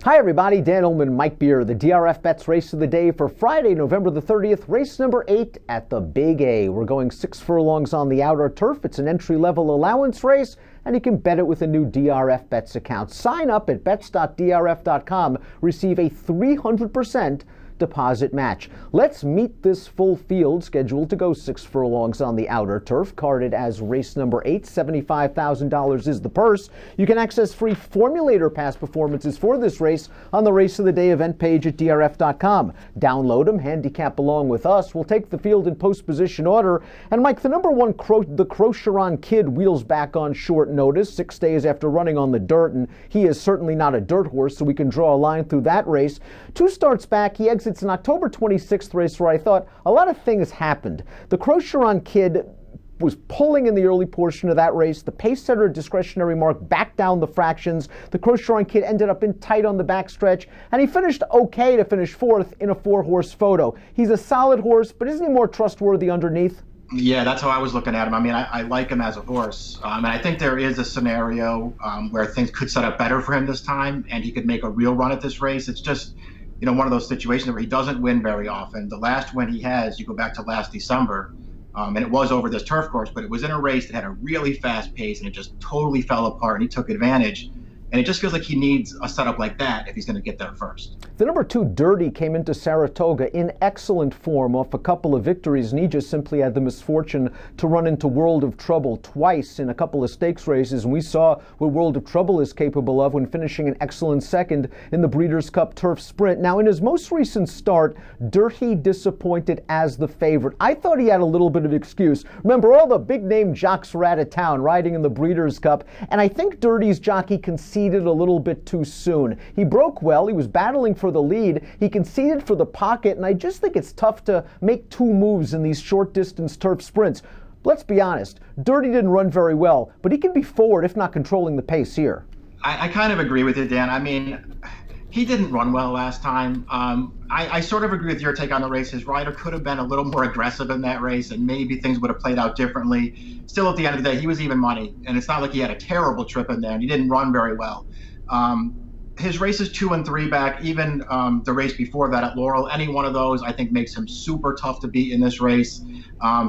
Hi everybody, Dan Illman, Mike Beer, the DRFBets race of the day for Friday, November the 30th, race number 8 at the Big A. We're going 6 furlongs on the outer turf. It's an entry-level allowance race, and you can bet it with a new DRFBets account. Sign up at bets.drf.com, receive a 300% deposit match. Let's meet this full field scheduled to go 6 furlongs on the outer turf, carded as race number 8. $75,000 is the purse. You can access free formulator past performances for this race on the Race of the Day event page at drf.com. Download them, handicap along with us. We'll take the field in post position order. And Mike, the number 1 the Crocheron Kid wheels back on short notice, 6 days after running on the dirt, and he is certainly not a dirt horse, so we can draw a line through that race. 2 starts back, he exits an October 26th race where I thought a lot of things happened. The Crocheron Kid was pulling in the early portion of that race. The pace setter discretionary mark backed down the fractions. The Crocheron Kid ended up in tight on the backstretch, and he finished okay to finish 4th in a 4-horse photo. He's a solid horse, but isn't he more trustworthy underneath? Yeah, that's how I was looking at him. I mean, I like him as a horse. And I think there is a scenario where things could set up better for him this time, and he could make a real run at this race. It's just, you know, one of those situations where he doesn't win very often. The last win he has, you go back to last December, and it was over this turf course, but it was in a race that had a really fast pace, and it just totally fell apart, and he took advantage. And it just feels like he needs a setup like that if he's going to get there first. The number 2 Dirty came into Saratoga in excellent form off a couple of victories, and he just simply had the misfortune to run into World of Trouble twice in a couple of stakes races, and we saw what World of Trouble is capable of when finishing an excellent second in the Breeders' Cup Turf Sprint. Now, in his most recent start, Dirty disappointed as the favorite. I thought he had a little bit of excuse. Remember, all the big-name jocks were out of town riding in the Breeders' Cup, and I think Dirty's jockey conceded a little bit too soon. He broke well, he was battling for the lead, he conceded for the pocket, and I just think it's tough to make 2 moves in these short distance turf sprints. Let's be honest, Dirty didn't run very well, but he can be forward if not controlling the pace here. I kind of agree with you, Dan. I mean, he didn't run well last time. I sort of agree with your take on the race. His rider could have been a little more aggressive in that race, and maybe things would have played out differently. Still, at the end of the day, he was even money, and it's not like he had a terrible trip in there, and he didn't run very well. His races 2 and 3 back, even the race before that at Laurel, any one of those I think makes him super tough to beat in this race.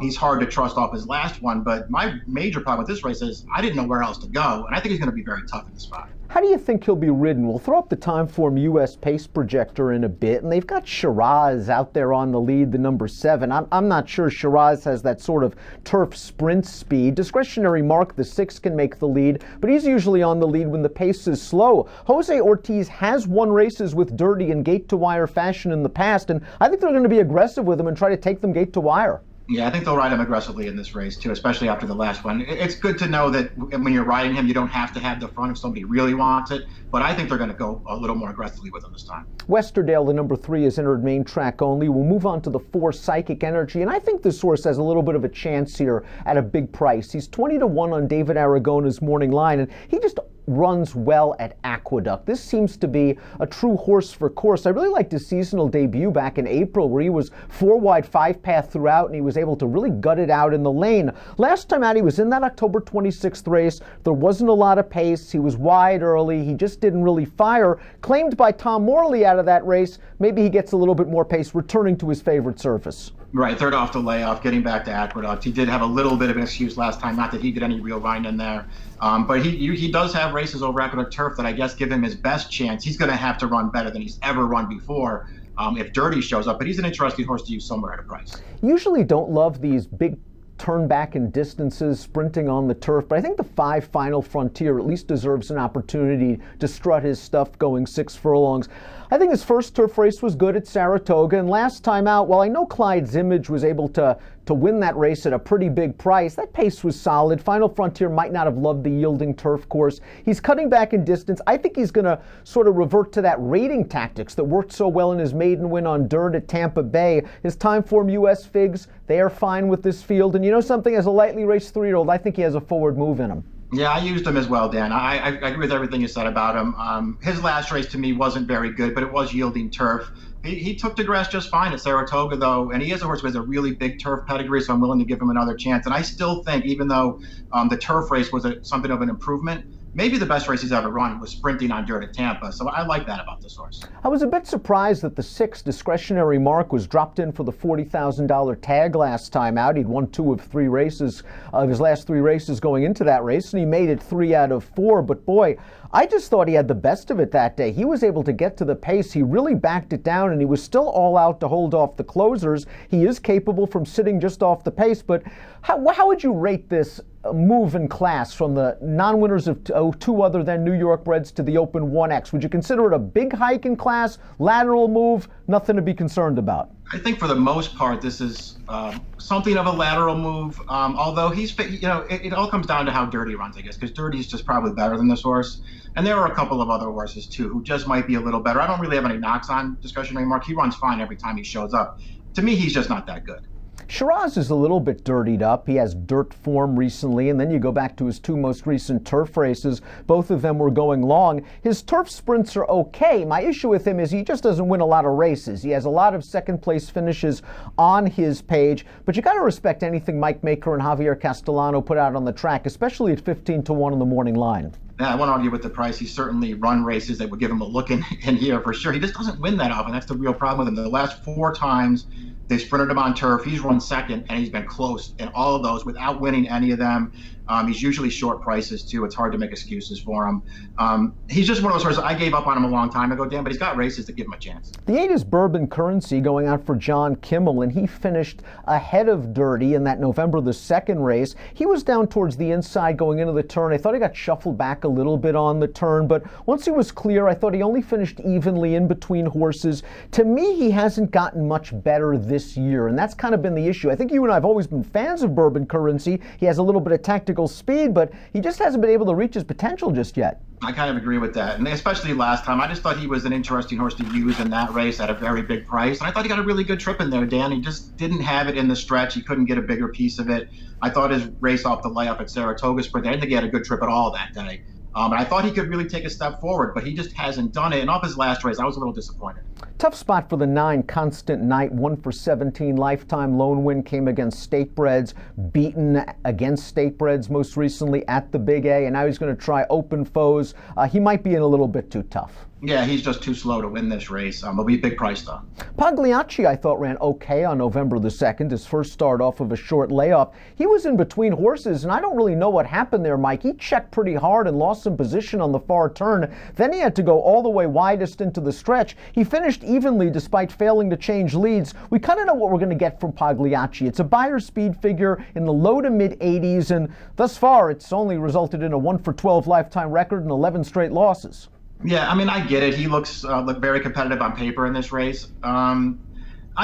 He's hard to trust off his last one, but my major problem with this race is I didn't know where else to go, and I think he's going to be very tough in the spot. How do you think he'll be ridden? We'll throw up the Timeform US pace projector in a bit, and they've got Shiraz out there on the lead, the number 7. I'm not sure Shiraz has that sort of turf sprint speed. Discretionary mark, the 6, can make the lead, but he's usually on the lead when the pace is slow. Jose Ortiz has won races with Dirty in gate-to-wire fashion in the past, and I think they're going to be aggressive with him and try to take them gate-to-wire. Yeah, I think they'll ride him aggressively in this race, too, especially after the last one. It's good to know that when you're riding him, you don't have to have the front if somebody really wants it, but I think they're going to go a little more aggressively with him this time. Westerdale, the number 3, is entered main track only. We'll move on to the 4, Psychic Energy, and I think this horse has a little bit of a chance here at a big price. He's 20-1 on David Aragona's morning line, and he just runs well at Aqueduct. This seems to be a true horse for course. I really liked his seasonal debut back in April where he was 4 wide, 5 path throughout, and he was able to really gut it out in the lane. Last time out, he was in that October 26th race. There wasn't a lot of pace. He was wide early. He just didn't really fire. Claimed by Tom Morley out of that race, maybe he gets a little bit more pace, returning to his favorite surface. Right, 3rd off the layoff, getting back to Aqueduct. He did have a little bit of an excuse last time, not that he did any real riding in there. But he does have races over Aqueduct turf that I guess give him his best chance. He's going to have to run better than he's ever run before if Dirty shows up. But he's an interesting horse to use somewhere at a price. Usually don't love these big turn back in distances, sprinting on the turf, but I think the 5 Final Frontier at least deserves an opportunity to strut his stuff going 6 furlongs. I think his first turf race was good at Saratoga, and last time out, while I know Clyde's Image was able to win that race at a pretty big price, that pace was solid. Final Frontier might not have loved the yielding turf course. He's cutting back in distance. I think he's going to sort of revert to that rating tactics that worked so well in his maiden win on dirt at Tampa Bay. His Timeform US figs, they are fine with this field, and you know something, as a lightly raced 3-year-old, I think he has a forward move in him. Yeah, I used him as well, Dan. I agree with everything you said about him. His last race to me wasn't very good, but it was yielding turf. He took to grass just fine at Saratoga, though, and he is a horse who has a really big turf pedigree, so I'm willing to give him another chance. And I still think, even though the turf race was something of an improvement, maybe the best race he's ever run was sprinting on dirt at Tampa. So I like that about this horse. I was a bit surprised that the 6 discretionary mark was dropped in for the $40,000 tag last time out. He'd won 2 of 3 races, of his last 3 races going into that race, and he made it 3 out of 4. But boy, I just thought he had the best of it that day. He was able to get to the pace. He really backed it down, and he was still all out to hold off the closers. He is capable from sitting just off the pace. But how would you rate this move in class from the non-winners of 2 other than New York breds to the Open 1X? Would you consider it a big hike in class, lateral move, nothing to be concerned about? I think for the most part, this is something of a lateral move. Although it all comes down to how Dirty runs, I guess, because Dirty's just probably better than this horse. And there are a couple of other horses too who just might be a little better. I don't really have any knocks on Discretionary Mark. He runs fine every time he shows up. To me, he's just not that good. Shiraz is a little bit dirtied up. He has dirt form recently, and then you go back to his 2 most recent turf races. Both of them were going long. His turf sprints are okay. My issue with him is he just doesn't win a lot of races. He has a lot of second-place finishes on his page, but you got to respect anything Mike Maker and Javier Castellano put out on the track, especially at 15-1 on the morning line. Yeah, I won't argue with the price. He's certainly run races that would give him a look in here for sure. He just doesn't win that often. That's the real problem with him. The last 4 times they sprinted him on turf, he's run second, and he's been close in all of those without winning any of them. He's usually short prices, too. It's hard to make excuses for him. He's just one of those horses. I gave up on him a long time ago, Dan, but he's got races that give him a chance. The 8 is Bourbon Currency going out for John Kimmel, and he finished ahead of Dirty in that November the 2nd race. He was down towards the inside going into the turn. I thought he got shuffled back a little bit on the turn, but once he was clear, I thought he only finished evenly in between horses. To me, he hasn't gotten much better this year, and that's kind of been the issue. I think you and I have always been fans of Bourbon Currency. He has a little bit of tactical speed, but he just hasn't been able to reach his potential just yet. I kind of agree with that, and especially last time. I just thought he was an interesting horse to use in that race at a very big price, and I thought he got a really good trip in there, Dan. He just didn't have it in the stretch. He couldn't get a bigger piece of it. I thought his race off the layup at Saratoga Sprint, I didn't think he had a good trip at all that day. And I thought he could really take a step forward, but he just hasn't done it. And off his last race, I was a little disappointed. Tough spot for the 9, Constant Night. 1 for 17 lifetime lone win, came against State Breds, beaten against State Breds most recently at the Big A, and now he's going to try Open Foes. He might be in a little bit too tough. Yeah, he's just too slow to win this race. It'll be a big price, though. Pagliacci, I thought, ran okay on November the 2nd, his first start off of a short layoff. He was in between horses, and I don't really know what happened there, Mike. He checked pretty hard and lost some position on the far turn. Then he had to go all the way widest into the stretch. He finished evenly despite failing to change leads. We kind of know what we're going to get from Pagliacci. It's a Beyer speed figure in the low to mid 80s, and thus far it's only resulted in a 1 for 12 lifetime record and 11 straight losses. Yeah, I mean, I get it. He looks very competitive on paper in this race. I'm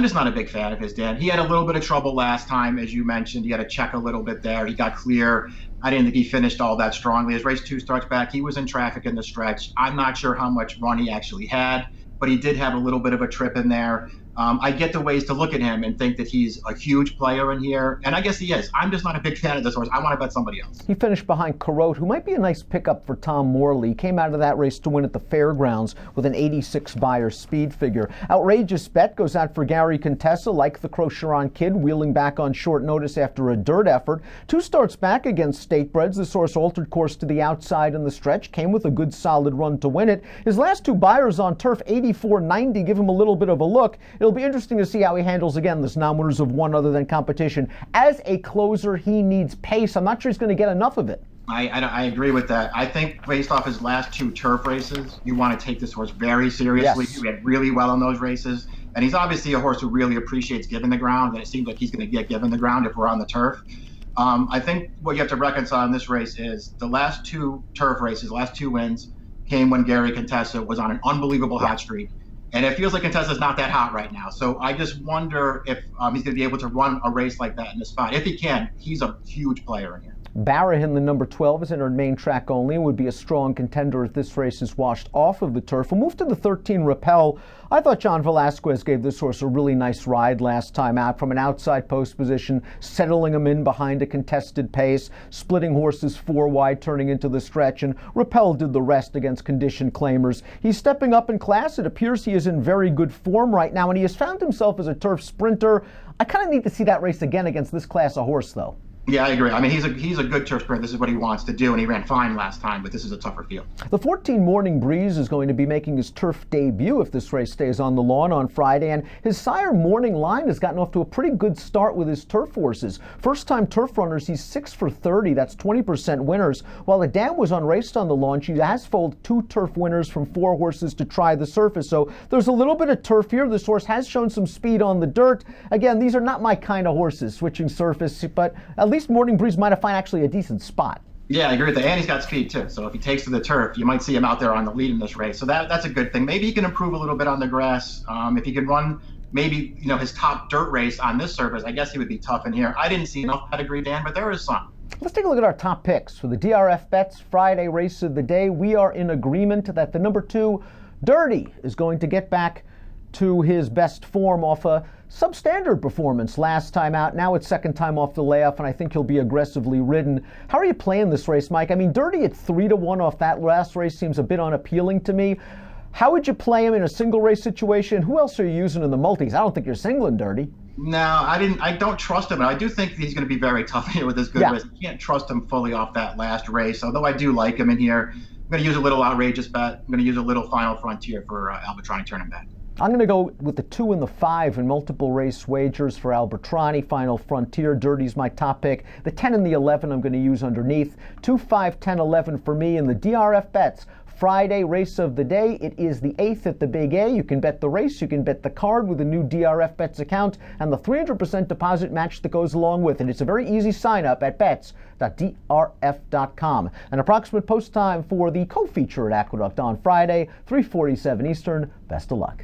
just not a big fan of his, Dan. He had a little bit of trouble last time, as you mentioned. He had to check a little bit there. He got clear. I didn't think he finished all that strongly. His race 2 starts back, he was in traffic in the stretch. I'm not sure how much run he actually had, but he did have a little bit of a trip in there. I get the ways to look at him and think that he's a huge player in here, and I guess he is. I'm just not a big fan of this horse. I want to bet somebody else. He finished behind Carote, who might be a nice pickup for Tom Morley. He came out of that race to win at the Fairgrounds with an 86 Beyer speed figure. Outrageous bet goes out for Gary Contessa, like the Crocheron Kid, wheeling back on short notice after a dirt effort. 2 starts back against State Breds. This horse altered course to the outside in the stretch, came with a good solid run to win it. His last 2 Beyers on turf, 84-90, give him a little bit of a look. It'll be interesting to see how he handles, again, this non-winners of 1 other than competition. As a closer, he needs pace. I'm not sure he's going to get enough of it. I agree with that. I think based off his last 2 turf races, you want to take this horse very seriously. Yes. He ran really well in those races. And he's obviously a horse who really appreciates giving the ground, and it seems like he's going to get given the ground if we're on the turf. I think what you have to reconcile in this race is the last 2 turf races, last 2 wins, came when Gary Contessa was on an unbelievable hot streak. And it feels like Contessa's not that hot right now. So I just wonder if he's going to be able to run a race like that in the spot. If he can, he's a huge player in here. Barahin, the number 12, is entered main track only and would be a strong contender if this race is washed off of the turf. We'll move to the 13, Rappel. I thought John Velasquez gave this horse a really nice ride last time out from an outside post position, settling him in behind a contested pace, splitting horses 4 wide, turning into the stretch, and Rappel did the rest against condition claimers. He's stepping up in class. It appears he is in very good form right now, and he has found himself as a turf sprinter. I kind of need to see that race again against this class of horse, though. Yeah, I agree. I mean, he's a good turf sprinter. This is what he wants to do, and he ran fine last time, but this is a tougher field. The 14 Morning Breeze is going to be making his turf debut if this race stays on the lawn on Friday, and his sire Morning Line has gotten off to a pretty good start with his turf horses. First-time turf runners, he's 6 for 30. That's 20% winners. While the dam was unraced on the lawn, she has foaled 2 turf winners from 4 horses to try the surface. So there's a little bit of turf here. This horse has shown some speed on the dirt. Again, these are not my kind of horses, switching surface, but at least Morning Breeze might have found actually a decent spot. Yeah, I agree with that. And he's got speed too. So if he takes to the turf, you might see him out there on the lead in this race. So that's a good thing. Maybe he can improve a little bit on the grass. If he can run maybe his top dirt race on this surface, I guess he would be tough in here. I didn't see enough pedigree, Dan, but there is some. Let's take a look at our top picks for the DRFBets Friday race of the day. We are in agreement that the number 2, Dirty, is going to get back to his best form off a substandard performance last time out. Now it's second time off the layoff, and I think he'll be aggressively ridden. How are you playing this race, Mike? I mean, Dirty at 3-1 off that last race seems a bit unappealing to me. How would you play him in a single race situation? Who else are you using in the multis? I don't think you're singling Dirty. No, I don't trust him. And I do think he's going to be very tough here with this good race. You can't trust him fully off that last race, although I do like him in here. I'm going to use a little outrageous bet. I'm going to use a little Final Frontier for Albatroni turning back. I'm going to go with the 2 and the 5 in multiple race wagers for Albatroni, Final Frontier. Dirty's my top pick. The 10 and the 11 I'm going to use underneath. 2, 5, 10, 11 for me in the DRFBets Friday race of the day. It is the 8th at the Big A. You can bet the race, you can bet the card with the new DRFBets account and the 300% deposit match that goes along with it. It's a very easy sign up at bets.drf.com. An approximate post time for the co-feature at Aqueduct on Friday, 3:47 Eastern. Best of luck.